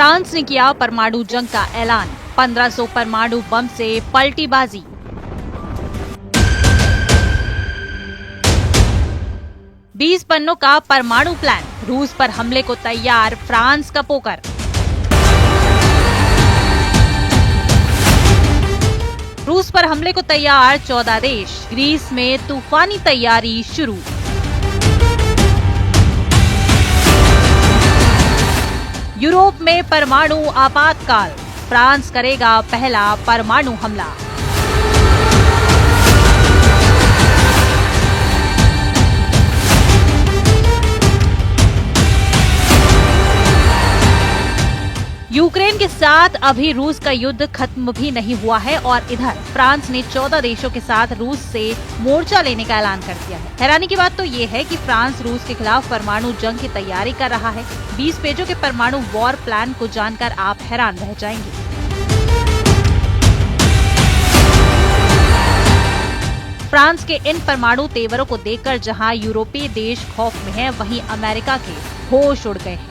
France ने किया परमाणु जंग का ऐलान, 1500 परमाणु बम से पलटी बाजी। बीस पन्नों का परमाणु प्लान, रूस पर हमले को तैयार फ्रांस का पोकर। रूस पर हमले को तैयार 14 देश, ग्रीस में तूफानी तैयारी शुरू। यूरोप में परमाणु आपातकाल, फ्रांस करेगा पहला परमाणु हमला। यूक्रेन के साथ अभी रूस का युद्ध खत्म भी नहीं हुआ है और इधर फ्रांस ने 14 देशों के साथ रूस से मोर्चा लेने का ऐलान कर दिया है। हैरानी की बात तो ये है कि फ्रांस रूस के खिलाफ परमाणु जंग की तैयारी कर रहा है। 20 पेजों के परमाणु वॉर प्लान को जानकर आप हैरान रह जाएंगे। फ्रांस के इन परमाणु तेवरों को देखकर जहां यूरोपीय देश खौफ में हैं, वहीं अमेरिका के होश उड़ गए हैं।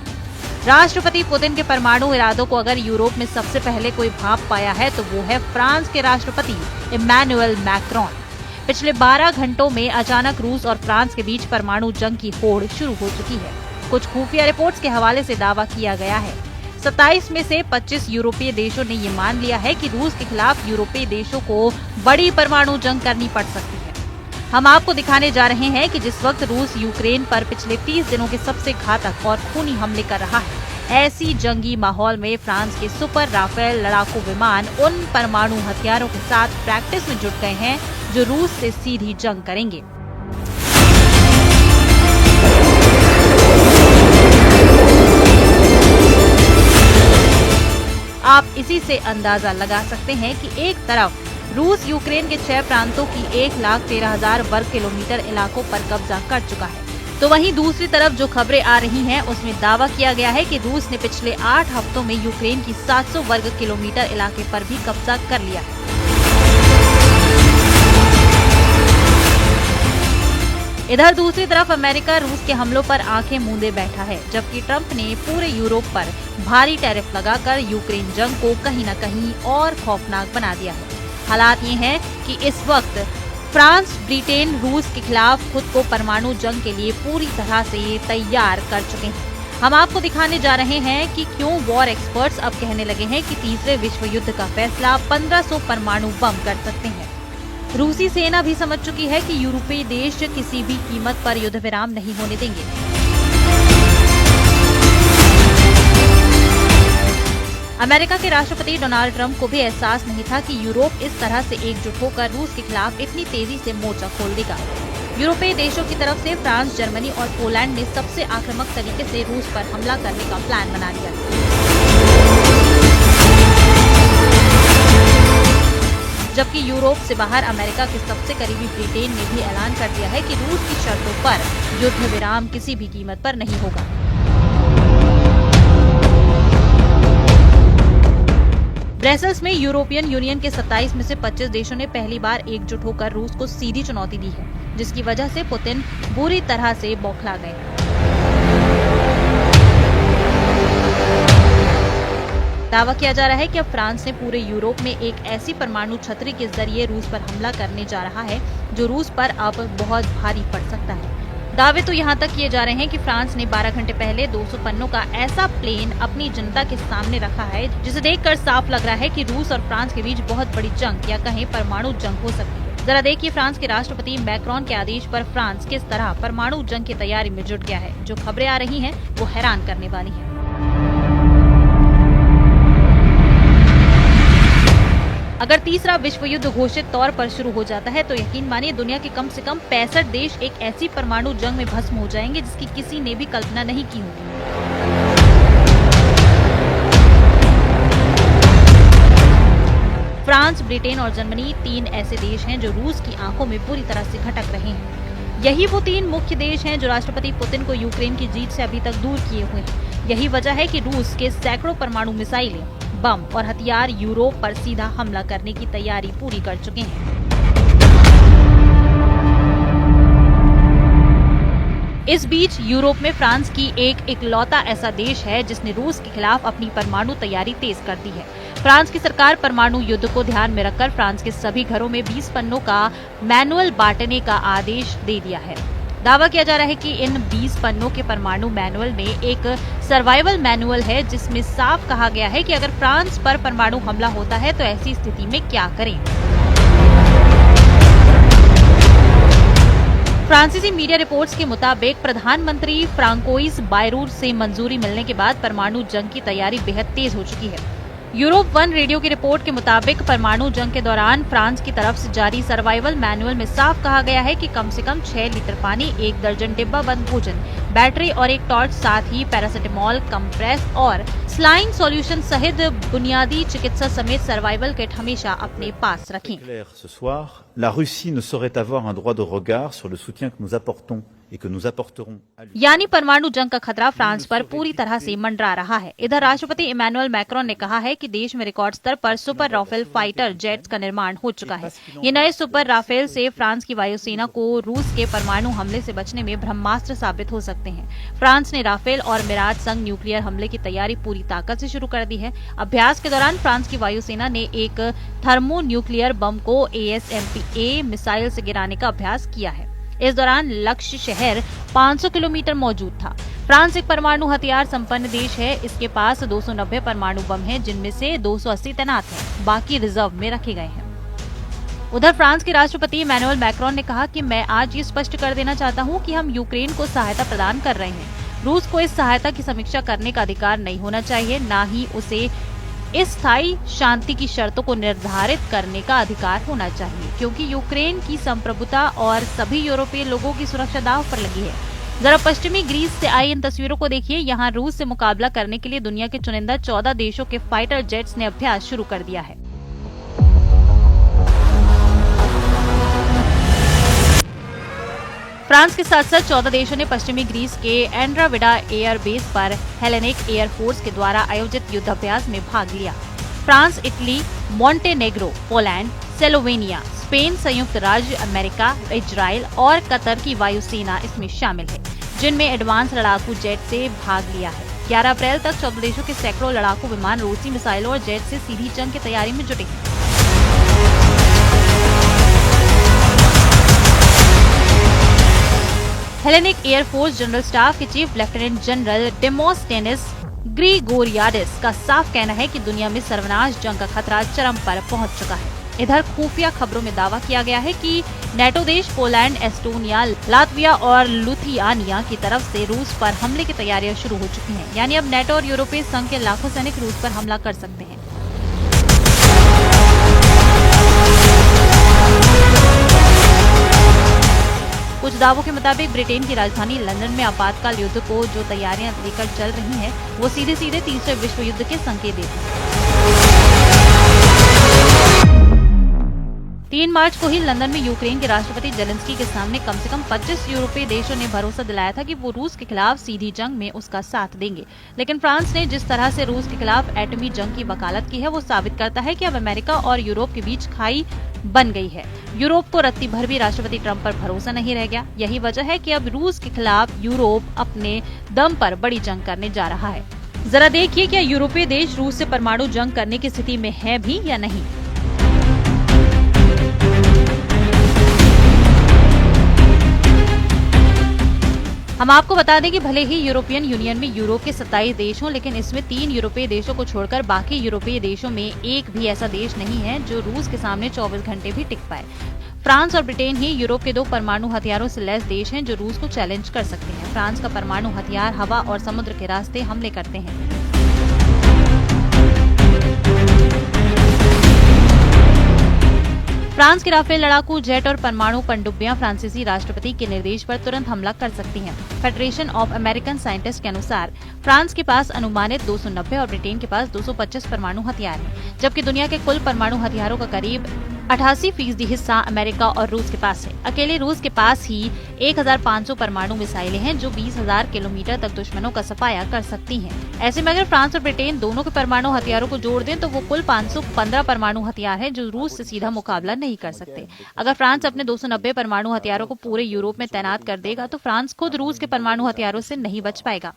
राष्ट्रपति पुतिन के परमाणु इरादों को अगर यूरोप में सबसे पहले कोई भांप पाया है तो वो है फ्रांस के राष्ट्रपति इमैनुअल मैक्रोन। पिछले 12 घंटों में अचानक रूस और फ्रांस के बीच परमाणु जंग की होड़ शुरू हो चुकी है। कुछ खुफिया रिपोर्ट्स के हवाले से दावा किया गया है 27 में से 25 यूरोपीय देशों ने ये मान लिया है कि रूस के खिलाफ यूरोपीय देशों को बड़ी परमाणु जंग करनी पड़ सकती है। हम आपको दिखाने जा रहे हैं कि जिस वक्त रूस यूक्रेन पर पिछले 30 दिनों के सबसे घातक और खूनी हमले कर रहा है, ऐसी जंगी माहौल में फ्रांस के सुपर राफेल लड़ाकू विमान उन परमाणु हथियारों के साथ प्रैक्टिस में जुट गए हैं जो रूस से सीधी जंग करेंगे। आप इसी से अंदाजा लगा सकते हैं कि एक तरफ रूस यूक्रेन के 6 प्रांतों की 1,13,000 वर्ग किलोमीटर इलाकों पर कब्जा कर चुका है, तो वहीं दूसरी तरफ जो खबरें आ रही हैं उसमें दावा किया गया है कि रूस ने पिछले 8 हफ्तों में यूक्रेन की 700 वर्ग किलोमीटर इलाके पर भी कब्जा कर लिया है। इधर दूसरी तरफ अमेरिका रूस के हमलों पर आंखें मूंदे बैठा है, जबकि ट्रंप ने पूरे यूरोप पर भारी टैरिफ लगाकर यूक्रेन जंग को कहीं न कहीं और खौफनाक बना दिया है। हालात ये हैं कि इस वक्त फ्रांस, ब्रिटेन रूस के खिलाफ खुद को परमाणु जंग के लिए पूरी तरह से तैयार कर चुके हैं। हम आपको दिखाने जा रहे हैं कि क्यों वॉर एक्सपर्ट्स अब कहने लगे हैं कि तीसरे विश्व युद्ध का फैसला 1500 परमाणु बम कर सकते हैं। रूसी सेना भी समझ चुकी है कि यूरोपीय देश किसी भी कीमत पर युद्ध विराम नहीं होने देंगे। अमेरिका के राष्ट्रपति डोनाल्ड ट्रंप को भी एहसास नहीं था कि यूरोप इस तरह से एकजुट होकर रूस के खिलाफ इतनी तेजी से मोर्चा खोल देगा। यूरोपीय देशों की तरफ से फ्रांस, जर्मनी और पोलैंड ने सबसे आक्रामक तरीके से रूस पर हमला करने का प्लान बना लिया। जबकि यूरोप से बाहर अमेरिका के सबसे करीबी ब्रिटेन ने भी ऐलान कर दिया है कि रूस की शर्तों पर युद्ध विराम किसी भी कीमत पर नहीं होगा। ब्रसेल्स में यूरोपियन यूनियन के 27 में से 25 देशों ने पहली बार एकजुट होकर रूस को सीधी चुनौती दी है, जिसकी वजह से पुतिन बुरी तरह से बौखला गए। दावा किया जा रहा है कि अब फ्रांस ने पूरे यूरोप में एक ऐसी परमाणु छतरी के जरिए रूस पर हमला करने जा रहा है जो रूस पर अब बहुत भारी पड़ सकता है। दावे तो यहाँ तक किए जा रहे हैं कि फ्रांस ने 12 घंटे पहले 200 पन्नों का ऐसा प्लेन अपनी जनता के सामने रखा है जिसे देखकर साफ लग रहा है कि रूस और फ्रांस के बीच बहुत बड़ी जंग या कहें परमाणु जंग हो सकती है। जरा देखिए फ्रांस के राष्ट्रपति मैक्रोन के आदेश पर फ्रांस किस तरह परमाणु जंग की तैयारी में जुट गया है। जो खबरें आ रही हैं वो हैरान करने वाली है। अगर तीसरा विश्व युद्ध घोषित तौर पर शुरू हो जाता है तो यकीन मानिए दुनिया के कम से कम 65 देश एक ऐसी परमाणु जंग में भस्म हो जाएंगे जिसकी किसी ने भी कल्पना नहीं की होगी। फ्रांस, ब्रिटेन और जर्मनी 3 ऐसे देश हैं जो रूस की आंखों में पूरी तरह से खटक रहे हैं। यही वो 3 मुख्य देश हैं जो राष्ट्रपति पुतिन को यूक्रेन की जीत से अभी तक दूर किए हुए हैं। यही वजह है कि रूस के सैकड़ों परमाणु मिसाइलें, बम और हथियार यूरोप पर सीधा हमला करने की तैयारी पूरी कर चुके हैं। इस बीच यूरोप में फ्रांस की एक इकलौता ऐसा देश है जिसने रूस के खिलाफ अपनी परमाणु तैयारी तेज कर दी है। फ्रांस की सरकार परमाणु युद्ध को ध्यान में रखकर फ्रांस के सभी घरों में 20 पन्नों का मैनुअल बांटने का आदेश दे दिया है। दावा किया जा रहा है कि इन 20 पन्नों के परमाणु मैनुअल में एक सर्वाइवल मैनुअल है जिसमें साफ कहा गया है कि अगर फ्रांस पर परमाणु हमला होता है तो ऐसी स्थिति में क्या करें। फ्रांसीसी मीडिया रिपोर्ट्स के मुताबिक प्रधानमंत्री फ्रांकोइस बायरूर से मंजूरी मिलने के बाद परमाणु जंग की तैयारी बेहद तेज हो चुकी है। यूरोप 1 रेडियो की रिपोर्ट के मुताबिक परमाणु जंग के दौरान फ्रांस की तरफ से जारी सर्वाइवल मैनुअल में साफ कहा गया है कि कम से कम 6 लीटर पानी, 1 दर्जन डिब्बा बंद भोजन, बैटरी और एक टॉर्च, साथ ही पैरासिटामोल, कंप्रेस और स्लाइन सॉल्यूशन सहित बुनियादी चिकित्सा समेत सर्वाइवल किट हमेशा अपने पास रखें। Ce soir, la Russie ne saurait avoir un droit de regard sur le soutien que nous apportons et que nous apporterons à lui. यानी परमाणु जंग का खतरा फ्रांस पर पूरी तरह से मंडरा रहा है। इधर राष्ट्रपति इमैनुअल मैक्रोन ने कहा है कि देश में रिकॉर्ड स्तर पर सुपर राफेल फाइटर जेट्स का निर्माण हो चुका है। ये नए सुपर राफेल से फ्रांस की वायुसेना को रूस के परमाणु हमले से बचने में ब्रह्मास्त्र साबित हो सकते हैं। फ्रांस ने राफेल और मिराज संग न्यूक्लियर हमले की तैयारी पूरी ताकत से शुरू कर दी है। अभ्यास के दौरान फ्रांस की वायुसेना ने एक थर्मो न्यूक्लियर बम को ASMP-A मिसाइल से गिराने का अभ्यास किया है। इस दौरान लक्ष्य शहर 500 किलोमीटर मौजूद था। फ्रांस एक परमाणु हथियार संपन्न देश है। इसके पास 290 परमाणु बम हैं, जिनमें से 280 तैनात हैं, बाकी रिजर्व में रखे गए हैं। उधर फ्रांस के राष्ट्रपति इमैनुअल मैक्रोन ने कहा कि मैं आज ये स्पष्ट कर देना चाहता हूँ कि हम यूक्रेन को सहायता प्रदान कर रहे हैं। रूस को इस सहायता की समीक्षा करने का अधिकार नहीं होना चाहिए, न ही उसे इस स्थायी शांति की शर्तों को निर्धारित करने का अधिकार होना चाहिए, क्योंकि यूक्रेन की संप्रभुता और सभी यूरोपीय लोगों की सुरक्षा दांव पर लगी है। जरा पश्चिमी ग्रीस से आई इन तस्वीरों को देखिए। यहाँ रूस से मुकाबला करने के लिए दुनिया के चुनिंदा 14 देशों के फाइटर जेट्स ने अभ्यास शुरू कर दिया है। फ्रांस के साथ साथ 14 देशों ने पश्चिमी ग्रीस के एंड्राविडा एयर बेस पर हेलेनिक एयर फोर्स के द्वारा आयोजित युद्धाभ्यास में भाग लिया। France, Italy, Montenegro, Poland, Slovenia, Spain, संयुक्त राज्य अमेरिका, इजराइल और कतर की वायुसेना इसमें शामिल है, जिनमें एडवांस लड़ाकू जेट से भाग लिया है। 11 अप्रैल तक 14 देशों के सैकड़ों लड़ाकू विमान रूसी मिसाइलों और जेट से सीधी जंग की तैयारी में जुटे हैं। Hellenic air force general staff के चीफ लेफ्टिनेंट जनरल डेमोस्थेनिस ग्रिगोरियाडिस का साफ कहना है कि दुनिया में सर्वनाश जंग का खतरा चरम पर पहुंच चुका है। इधर खुफिया खबरों में दावा किया गया है कि नेटो देश पोलैंड, एस्टोनिया, लातविया और लुथियानिया की तरफ से रूस पर हमले की तैयारियां शुरू हो चुकी हैं। यानी अब नेटो और यूरोपीय संघ के लाखों सैनिक रूस पर हमला कर सकते हैं। कुछ दावों के मुताबिक ब्रिटेन की राजधानी लंदन में आपातकाल युद्ध को जो तैयारियां लेकर चल रही हैं, वो सीधे सीधे तीसरे विश्व युद्ध के संकेत देती हैं। 3 मार्च को ही लंदन में यूक्रेन के राष्ट्रपति जेलेंस्की के सामने कम से कम 25 यूरोपीय देशों ने भरोसा दिलाया था कि वो रूस के खिलाफ सीधी जंग में उसका साथ देंगे। लेकिन फ्रांस ने जिस तरह से रूस के खिलाफ एटमी जंग की वकालत की है, वो साबित करता है कि अब अमेरिका और यूरोप के बीच खाई बन गई है। यूरोप को रत्ती भर भी राष्ट्रपति ट्रंप पर भरोसा नहीं रह गया। यही वजह है कि अब रूस के खिलाफ यूरोप अपने दम पर बड़ी जंग करने जा रहा है। जरा देखिए, क्या यूरोपीय देश रूस से परमाणु जंग करने की स्थिति में है भी या नहीं। हम आपको बता दें कि भले ही यूरोपियन यूनियन में यूरोप के 27 देश हों, लेकिन इसमें 3 यूरोपीय देशों को छोड़कर बाकी यूरोपीय देशों में एक भी ऐसा देश नहीं है जो रूस के सामने 24 घंटे भी टिक पाए। फ्रांस और ब्रिटेन ही यूरोप के 2 परमाणु हथियारों से लैस देश हैं जो रूस को चैलेंज कर सकते हैं। फ्रांस का परमाणु हथियार हवा और समुद्र के रास्ते हमले करते हैं। फ्रांस के राफेल लड़ाकू जेट और परमाणु पनडुब्बियां फ्रांसीसी राष्ट्रपति के निर्देश पर तुरंत हमला कर सकती हैं। फेडरेशन ऑफ अमेरिकन साइंटिस्ट के अनुसार फ्रांस के पास अनुमानित 290 और ब्रिटेन के पास 225 परमाणु हथियार हैं, जबकि दुनिया के कुल परमाणु हथियारों का करीब 88% हिस्सा अमेरिका और रूस के पास है। अकेले रूस के पास ही 1500 परमाणु मिसाइलें हैं जो 20,000 किलोमीटर तक दुश्मनों का सफाया कर सकती हैं। ऐसे में अगर फ्रांस और ब्रिटेन दोनों के परमाणु हथियारों को जोड़ दें तो वो कुल 515 परमाणु हथियार हैं जो रूस से सीधा मुकाबला नहीं कर सकते। अगर फ्रांस अपने 290 परमाणु हथियारों को पूरे यूरोप में तैनात कर देगा तो फ्रांस खुद रूस के परमाणु हथियारों से नहीं बच पाएगा।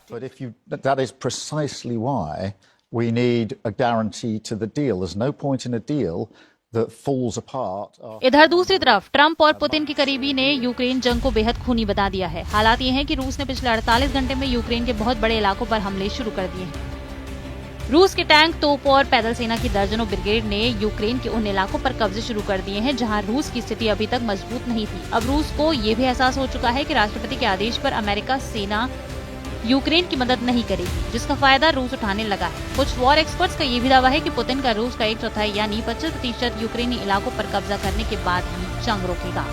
That is precisely why we need a guarantee to the deal. There's no point in a deal that falls apart. इधर दूसरी तरफ ट्रंप और पुतिन की करीबी ने यूक्रेन जंग को बेहद खूनी बता दिया है। हालात ये हैं कि रूस ने पिछले 48 घंटे में यूक्रेन के बहुत बड़े इलाकों पर हमले शुरू कर दिए हैं। रूस के टैंक, तोप और पैदल सेना की दर्जनों ब्रिगेड ने यूक्रेन के उन इलाकों पर कब्जे शुरू कर दिए हैं जहां रूस की स्थिति अभी तक मजबूत नहीं थी। अब रूस को ये भी एहसास हो चुका है कि राष्ट्रपति के आदेश पर अमेरिका सेना यूक्रेन की मदद नहीं करेगी, जिसका फायदा रूस उठाने लगा है। कुछ वॉर एक्सपर्ट्स का ये भी दावा है कि पुतिन का रूस का 1/4 यानी 25% यूक्रेनी इलाकों पर कब्जा करने के बाद ही जंग रोकेगा।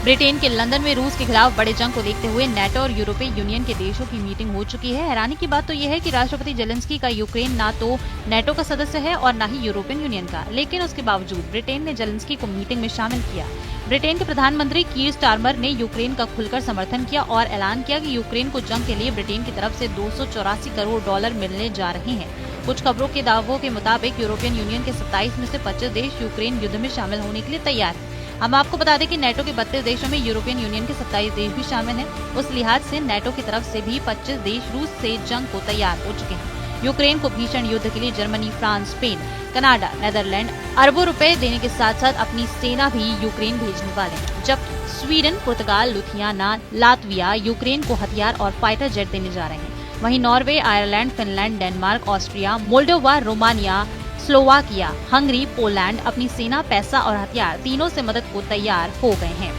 ब्रिटेन के लंदन में रूस के खिलाफ बड़े जंग को देखते हुए नेटो और यूरोपीय यूनियन के देशों की मीटिंग हो चुकी है। हैरानी की बात तो यह है कि राष्ट्रपति जेलेंस्की का यूक्रेन ना तो नेटो का सदस्य है और न ही यूरोपियन यूनियन का, लेकिन उसके बावजूद ब्रिटेन ने जेलेंस्की को मीटिंग में शामिल किया। ब्रिटेन के प्रधानमंत्री कीर स्टारमर ने यूक्रेन का खुलकर समर्थन किया और ऐलान किया कि यूक्रेन को जंग के लिए ब्रिटेन की तरफ से $284 करोड़ मिलने जा रहे हैं। कुछ खबरों के दावों के मुताबिक यूरोपियन यूनियन के 27 में से 25 देश यूक्रेन युद्ध में शामिल होने के लिए तैयार हैं। हम आपको बता दें कि नेटो के 32 देशों में यूरोपियन यूनियन के 27 देश भी शामिल हैं। उस लिहाज से नेटो की तरफ से भी 25 देश रूस से जंग को तैयार हो चुके हैं। यूक्रेन को भीषण युद्ध के लिए Germany, France, Spain, Canada, Netherland अरबों रुपए देने के साथ साथ अपनी सेना भी यूक्रेन भेजने वाले हैं। जबकि स्वीडन, पुर्तगाल, लुथियाना, लातविया यूक्रेन को हथियार और फाइटर जेट देने जा रहे हैं। वहीं Norway, Ireland, Finland, Denmark, Austria, Moldova, Romania, Slovakia, Hungary, Poland अपनी सेना, पैसा और हथियार तीनों से मदद को तैयार हो गए हैं।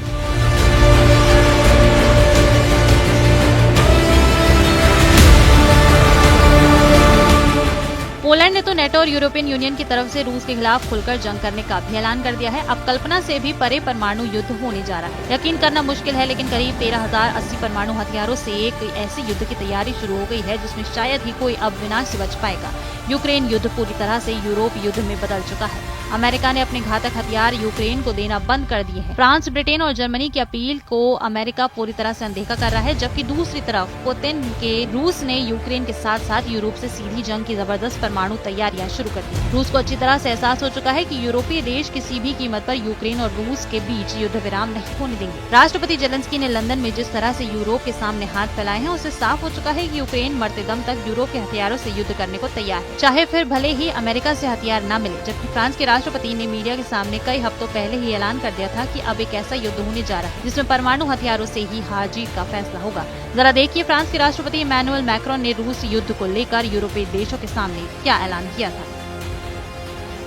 पोलैंड ने तो नेटो और यूरोपियन यूनियन की तरफ से रूस के खिलाफ खुलकर जंग करने का भी ऐलान कर दिया है। अब कल्पना से भी परे परमाणु युद्ध होने जा रहा है। यकीन करना मुश्किल है, लेकिन करीब 13,080 परमाणु हथियारों से एक ऐसी युद्ध की तैयारी शुरू हो गई है जिसमें शायद ही कोई अब विनाश से बच पाएगा। यूक्रेन युद्ध पूरी तरह से यूरोप युद्ध में बदल चुका है। अमेरिका ने अपने घातक हथियार यूक्रेन को देना बंद कर दिए हैं। फ्रांस, ब्रिटेन और जर्मनी की अपील को अमेरिका पूरी तरह से अनदेखा कर रहा है, जबकि दूसरी तरफ पुतिन के रूस ने यूक्रेन के साथ साथ यूरोप से सीधी जंग की जबरदस्त परमाणु तैयारियां शुरू कर दी। रूस को अच्छी तरह से एहसास हो चुका है कि यूरोपीय देश किसी भी कीमत पर यूक्रेन और रूस के बीच युद्ध विराम नहीं होने देंगे। राष्ट्रपति जेलेंस्की ने लंदन में जिस तरह से यूरोप के सामने हाथ फैलाए हैं, उससे साफ हो चुका है कि यूक्रेन मरते दम तक यूरोप के हथियारों से युद्ध करने को तैयार है, चाहे फिर भले ही अमेरिका से हथियार न मिले। जबकि फ्रांस के राष्ट्रपति ने मीडिया के सामने कई हफ्तों पहले ही ऐलान कर दिया था कि अब एक ऐसा युद्ध होने जा रहा है जिसमें परमाणु हथियारों से ही हार जीत का फैसला होगा। जरा देखिए फ्रांस के राष्ट्रपति इमैनुअल मैक्रोन ने रूस युद्ध को लेकर यूरोपीय देशों के सामने क्या ऐलान किया था।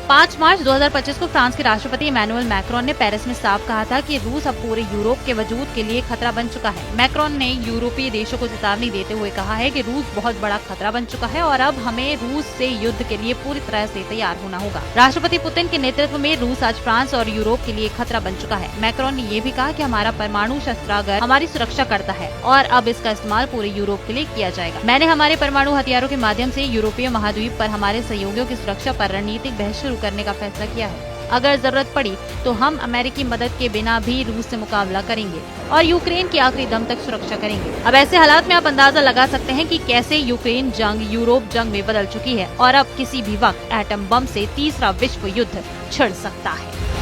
5 मार्च 2025 को फ्रांस के राष्ट्रपति इमैनुअल मैक्रोन ने पेरिस में साफ कहा था कि रूस अब पूरे यूरोप के वजूद के लिए खतरा बन चुका है। मैक्रोन ने यूरोपीय देशों को चेतावनी देते हुए कहा है कि रूस बहुत बड़ा खतरा बन चुका है और अब हमें रूस से युद्ध के लिए पूरी तरह से तैयार होना होगा। राष्ट्रपति पुतिन के नेतृत्व में रूस आज फ्रांस और यूरोप के लिए खतरा बन चुका है। मैक्रोन ने ये भी कहा कि हमारा परमाणु शस्त्रागार हमारी सुरक्षा करता है और अब इसका इस्तेमाल पूरे यूरोप के लिए किया जाएगा। मैंने हमारे परमाणु हथियारों के माध्यम से यूरोपीय महाद्वीप पर हमारे सहयोगियों की सुरक्षा पर रणनीतिक बहस शुरू करने का फैसला किया है। अगर जरूरत पड़ी तो हम अमेरिकी मदद के बिना भी रूस से मुकाबला करेंगे और यूक्रेन की आखिरी दम तक सुरक्षा करेंगे। अब ऐसे हालात में आप अंदाजा लगा सकते हैं कि कैसे यूक्रेन जंग यूरोप जंग में बदल चुकी है और अब किसी भी वक्त एटम बम से तीसरा विश्व युद्ध छिड़ सकता है।